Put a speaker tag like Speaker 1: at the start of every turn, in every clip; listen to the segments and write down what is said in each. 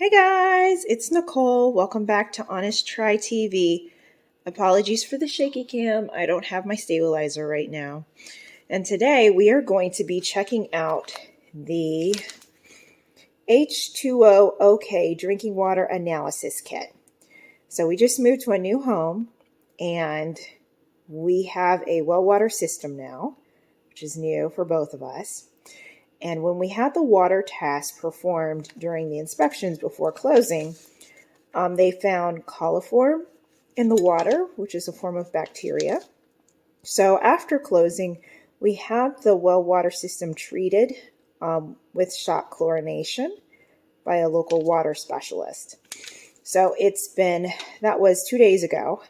Speaker 1: Hey guys, it's Nicole. Welcome back to Honest Try TV. Apologies for the shaky cam. I don't have my stabilizer right now. And today we are going to be checking out the H2O OK Drinking Water Analysis Kit. So we just moved to a new home and we have a well water system now, which is new for both of us. And when we had the water test performed during the inspections before closing, they found coliform in the water, which is a form of bacteria. So after closing, we had the well water system treated with shock chlorination by a local water specialist. So that was 2 days ago.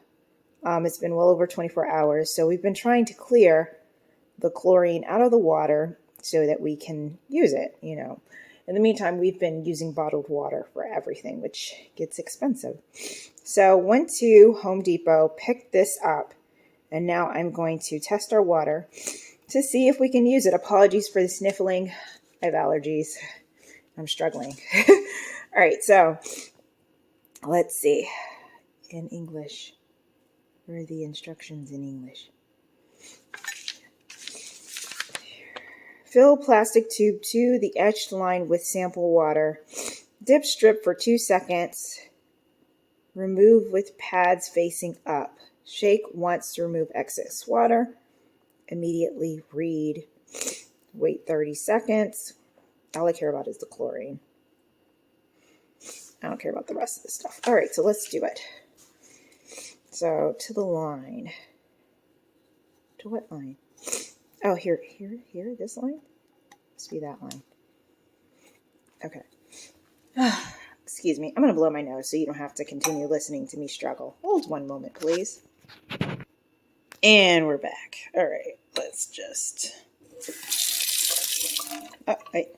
Speaker 1: It's been well over 24 hours. So we've been trying to clear the chlorine out of the water so that we can use it, In the meantime, we've been using bottled water for everything, which gets expensive. So went to Home Depot, picked this up, and now I'm going to test our water to see if we can use it. Apologies for the sniffling. I have allergies. I'm struggling. All right, so let's see. In English, where are the instructions in English? Fill plastic tube to the etched line with sample water. Dip strip for 2 seconds. Remove with pads facing up. Shake once to remove excess water. Immediately read. Wait 30 seconds. All I care about is the chlorine. I don't care about the rest of the stuff. All right, so let's do it. So to the line. To what line? Oh, here, this line? Must be that line. Okay. Excuse me. I'm going to blow my nose so you don't have to continue listening to me struggle. Hold one moment, please. And we're back. All right. Let's just... Oh, wait.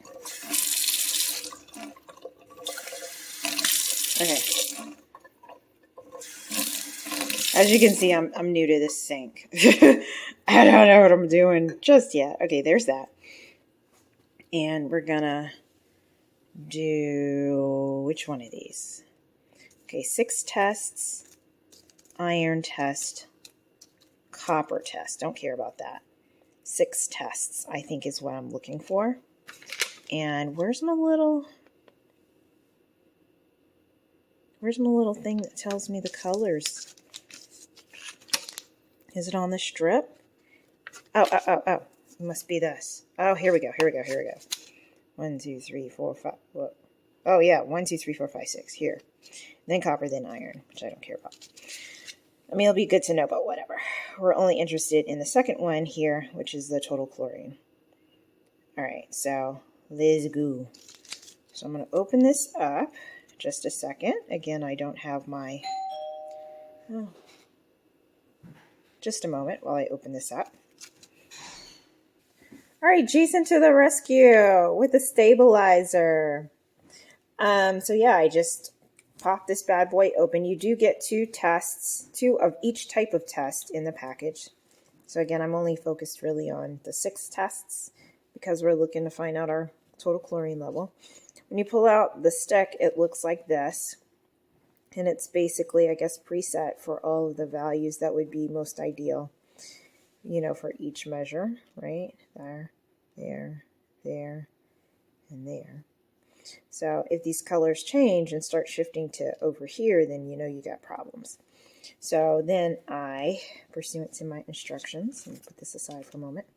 Speaker 1: Okay. As you can see, I'm new to this sink. I don't know what I'm doing just yet. Okay, there's that. And we're gonna do which one of these? Okay, 6 tests, iron test, copper test. Don't care about that. 6 tests, I think, is what I'm looking for. And where's my little thing that tells me the colors? Is it on the strip? Oh. It must be this. Oh, here we go. 1, 2, 3, 4, 5. Whoa. Oh, yeah. 1, 2, 3, 4, 5, 6. Here. Then copper, then iron, which I don't care about. I mean, it'll be good to know, but whatever. We're only interested in the second one here, which is the total chlorine. All right, so let's go. So I'm going to open this up. Just a second. Again, I don't have my... Oh. Just a moment while I open this up. All right, Jason to the rescue with the stabilizer. So yeah, I just popped this bad boy open. You do get 2 tests, 2 of each type of test in the package. So again, I'm only focused really on the 6 tests because we're looking to find out our total chlorine level. When you pull out the stick, it looks like this. And it's basically, I guess, preset for all of the values that would be most ideal, for each measure, right? There, and there. So if these colors change and start shifting to over here, then you got problems. So then I, pursuant to my instructions, let me put this aside for a moment,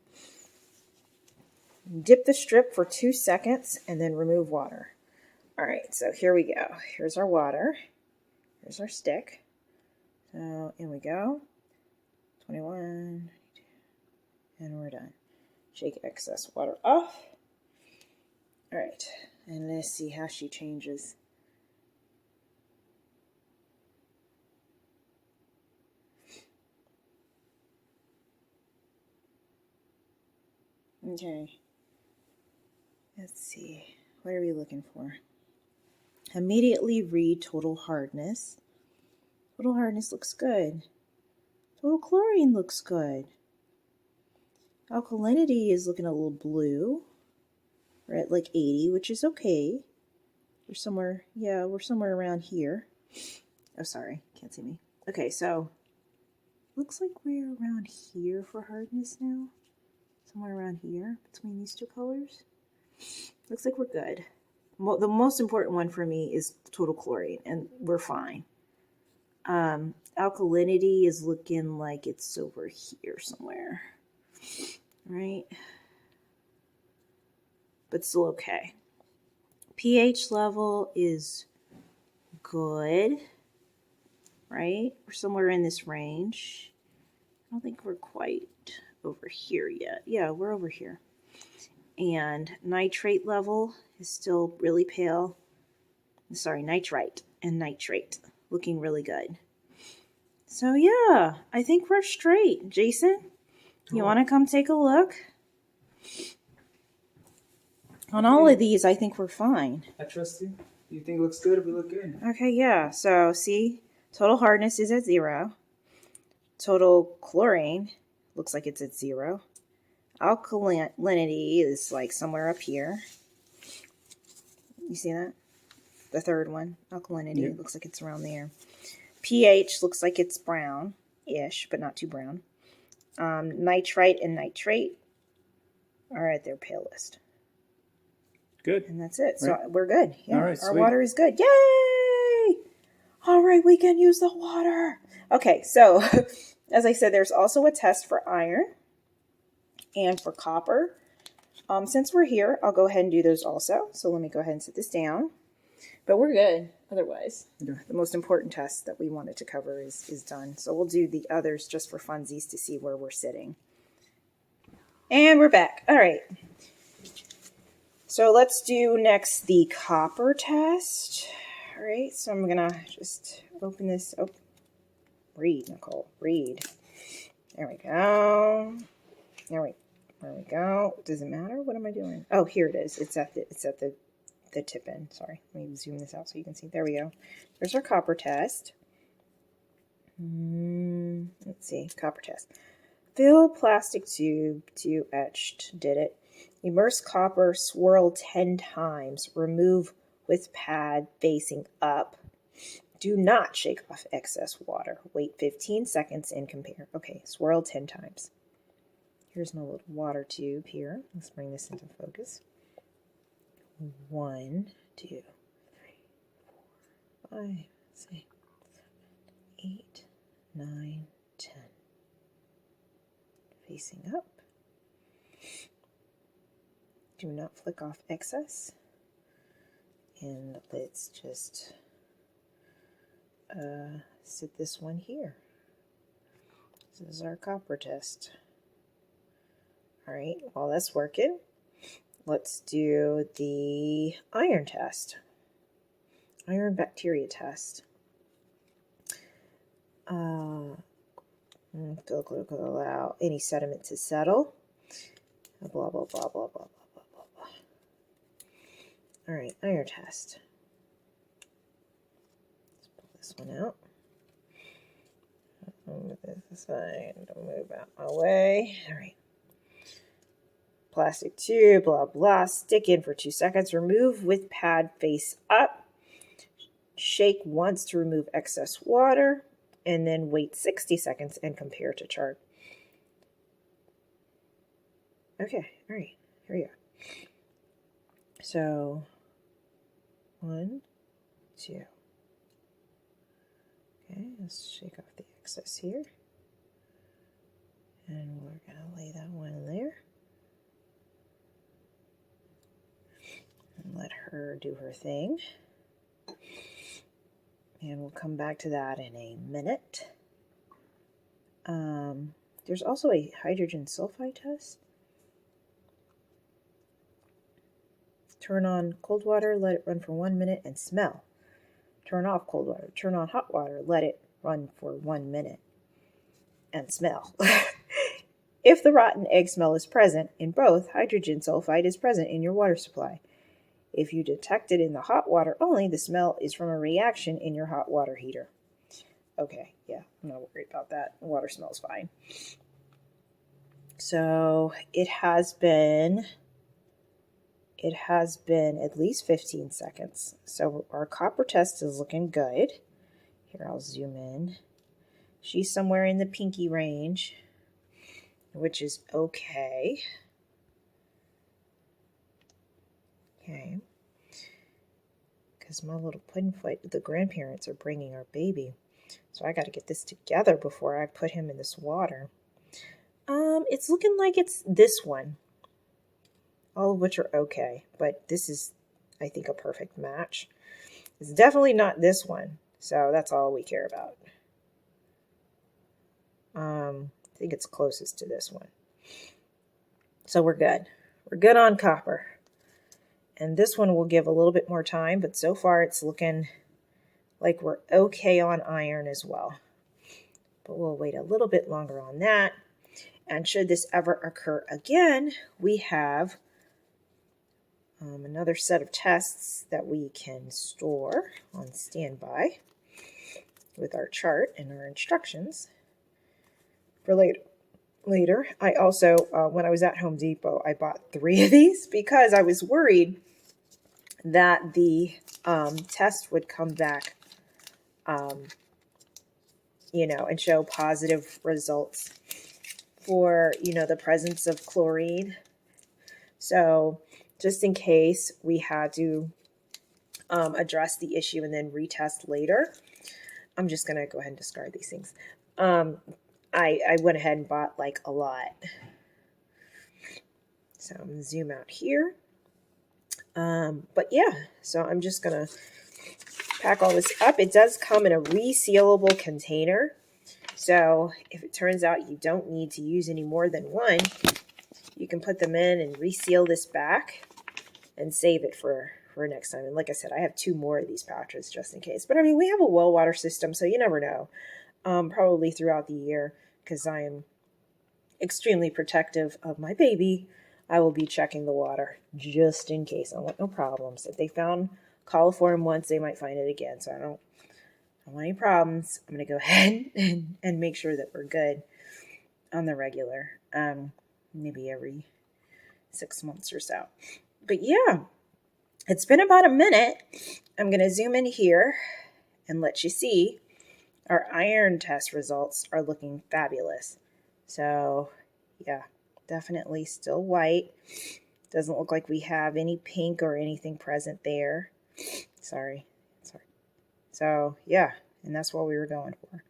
Speaker 1: dip the strip for 2 seconds and then remove water. All right, so here we go. Here's our water. Here's our stick. So in we go. 21, and we're done. Shake excess water off. All right, and let's see how she changes. Okay. Let's see. What are we looking for? Immediately read total hardness. Total hardness looks good. Total chlorine looks good. Alkalinity is looking a little blue. We're at like 80, which is okay. we're somewhere, yeah, we're somewhere around here. Oh, sorry, can't see me. Okay, so looks like we're around here for hardness now. Somewhere around here between these two colors. Looks like we're good. The most important one for me is total chlorine, and we're fine. Alkalinity is looking like it's over here somewhere, right? But still okay. pH level is good, right? We're somewhere in this range. I don't think we're quite over here yet. Yeah, we're over here. And nitrate level is still really pale. Sorry, nitrite and nitrate looking really good. So yeah, I think we're straight. Jason, you want to come take a look? On all of these, I think we're fine.
Speaker 2: I trust you. You think it looks good? We look good.
Speaker 1: Okay, yeah. So see, total hardness is at 0. Total chlorine looks like it's at 0. Alkalinity is like somewhere up here. You see that? The third one, alkalinity, looks like it's around there. pH looks like it's brown-ish, but not too brown. Nitrite and nitrate are at their palest.
Speaker 2: Good.
Speaker 1: And that's it. So we're good. Yeah,
Speaker 2: all right,
Speaker 1: our water is good. Yay! All right, we can use the water. Okay, so as I said, there's also a test for iron and for copper. Since we're here, I'll go ahead and do those also. So let me go ahead and set this down. But we're good otherwise. Yeah. The most important test that we wanted to cover is done. So we'll do the others just for funsies to see where we're sitting. And we're back. All right. So let's do next the copper test. All right. So I'm going to just open this. Oh, read, Nicole. Read. There we go. There we go. Does it matter? What am I doing? Oh, here it is. It's at the tip end. Sorry, let me zoom this out so you can see. There we go. There's our copper test. Let's see, copper test. Fill plastic tube to etched. Did it. Immerse copper, swirl 10 times. Remove with pad facing up. Do not shake off excess water. Wait 15 seconds and compare. Okay, swirl 10 times. Here's my little water tube here. Let's bring this into focus. 1, 2, 3, 4, 5, 6, 7, 8, 9, 10. Facing up. Do not flick off excess. And let's just sit this one here. This is our copper test. All right, while that's working, let's do the iron test. Iron bacteria test. Allow any sediment to settle. Blah, blah, blah, blah, blah, blah, blah, blah, blah. All right, iron test. Let's pull this one out. Move this aside. Don't move out my way. All right. Plastic tube, blah, blah. Stick in for 2 seconds. Remove with pad face up. Shake once to remove excess water. And then wait 60 seconds and compare to chart. Okay, all right. Here we go. So, 1, 2. Okay, let's shake off the excess here. And we're going to lay that one in there. And let her do her thing. And we'll come back to that in a minute. There's also a hydrogen sulfide test. Turn on cold water, let it run for 1 minute, and smell. Turn off cold water, turn on hot water, let it run for 1 minute, and smell. If the rotten egg smell is present in both, hydrogen sulfide is present in your water supply. If you detect it in the hot water only, the smell is from a reaction in your hot water heater. Okay, yeah, I'm not worried about that. The water smells fine. So it has been it has been at least 15 seconds. So our copper test is looking good. Here, I'll zoom in. She's somewhere in the pinky range, which is okay. Okay. Because my little puddingfoot, the grandparents are bringing our baby. So I got to get this together before I put him in this water. It's looking like it's this one. All of which are okay, but this is, I think, a perfect match. It's definitely not this one, so that's all we care about. I think it's closest to this one. So we're good. We're good on copper. And this one will give a little bit more time, but so far it's looking like we're okay on iron as well. But we'll wait a little bit longer on that. And should this ever occur again, we have another set of tests that we can store on standby with our chart and our instructions for later. I also, when I was at Home Depot, I bought 3 of these because I was worried that the test would come back, and show positive results for, the presence of chlorine. So just in case we had to address the issue and then retest later, I'm just going to go ahead and discard these things. I went ahead and bought like a lot. So I'm going to zoom out here. But yeah, so I'm just going to pack all this up. It does come in a resealable container. So if it turns out you don't need to use any more than one, you can put them in and reseal this back and save it for next time. And like I said, I have 2 more of these pouches just in case. But I mean, we have a well water system, so you never know. Probably throughout the year, because I am extremely protective of my baby, I will be checking the water just in case. I want no problems. If they found coliform once, they might find it again. So I don't want any problems. I'm going to go ahead and make sure that we're good on the regular, maybe every 6 months or so. But yeah, it's been about a minute. I'm going to zoom in here and let you see our iron test results are looking fabulous. So yeah, definitely still white. Doesn't look like we have any pink or anything present there. Sorry. So yeah, and that's what we were going for.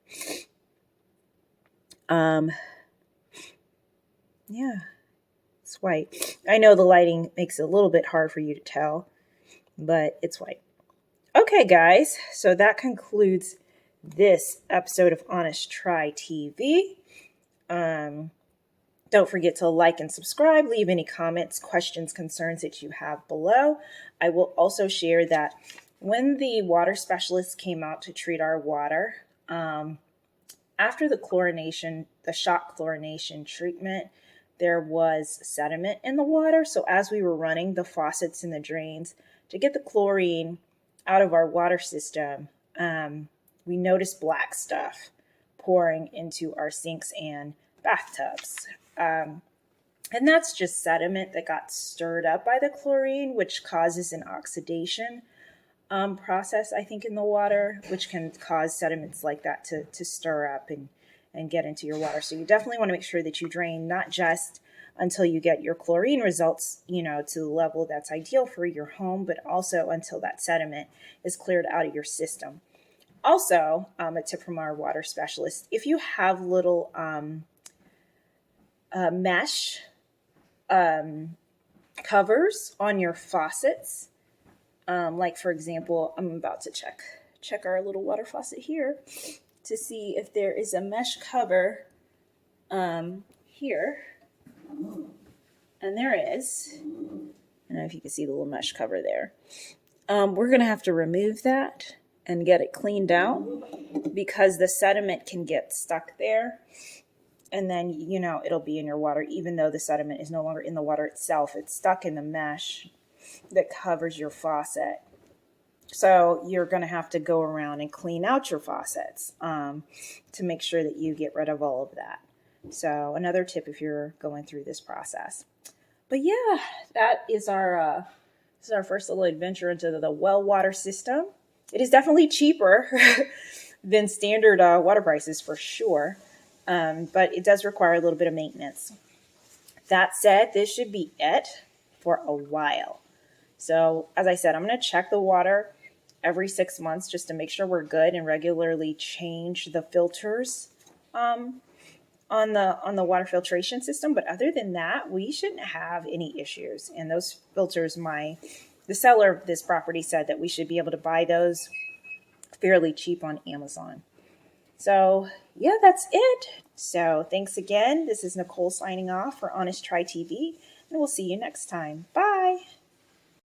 Speaker 1: Yeah, it's white. I know the lighting makes it a little bit hard for you to tell, but it's white. Okay, guys, so that concludes this episode of Honest Try TV. Don't forget to like and subscribe. Leave any comments, questions, concerns that you have below. I will also share that when the water specialists came out to treat our water, after the shock chlorination treatment, there was sediment in the water. So as we were running the faucets and the drains to get the chlorine out of our water system, we noticed black stuff pouring into our sinks and bathtubs. And that's just sediment that got stirred up by the chlorine, which causes an oxidation process, I think, in the water, which can cause sediments like that to stir up and get into your water. So you definitely want to make sure that you drain, not just until you get your chlorine results, to the level that's ideal for your home, but also until that sediment is cleared out of your system. Also, a tip from our water specialist: if you have little mesh covers on your faucets, like for example, I'm about to check our little water faucet here to see if there is a mesh cover here, and there is. I don't know if you can see the little mesh cover there. We're gonna have to remove that and get it cleaned out because the sediment can get stuck there. And then, it'll be in your water, even though the sediment is no longer in the water itself. It's stuck in the mesh that covers your faucet. So you're going to have to go around and clean out your faucets to make sure that you get rid of all of that. So another tip if you're going through this process. But yeah, that is our
Speaker 3: This is our first little adventure into the well water system. It is definitely cheaper than standard water prices for sure, but it does require a little bit of maintenance. That said, this should be it for a while. So as I said, I'm going to check the water every 6 months just to make sure we're good and regularly change the filters on the water filtration system. But other than that, we shouldn't have any issues. And those filters, the seller of this property said that we should be able to buy those fairly cheap on Amazon. So yeah, that's it. So thanks again. This is Nicole signing off for Honest Try TV, and we'll see you next time. Bye.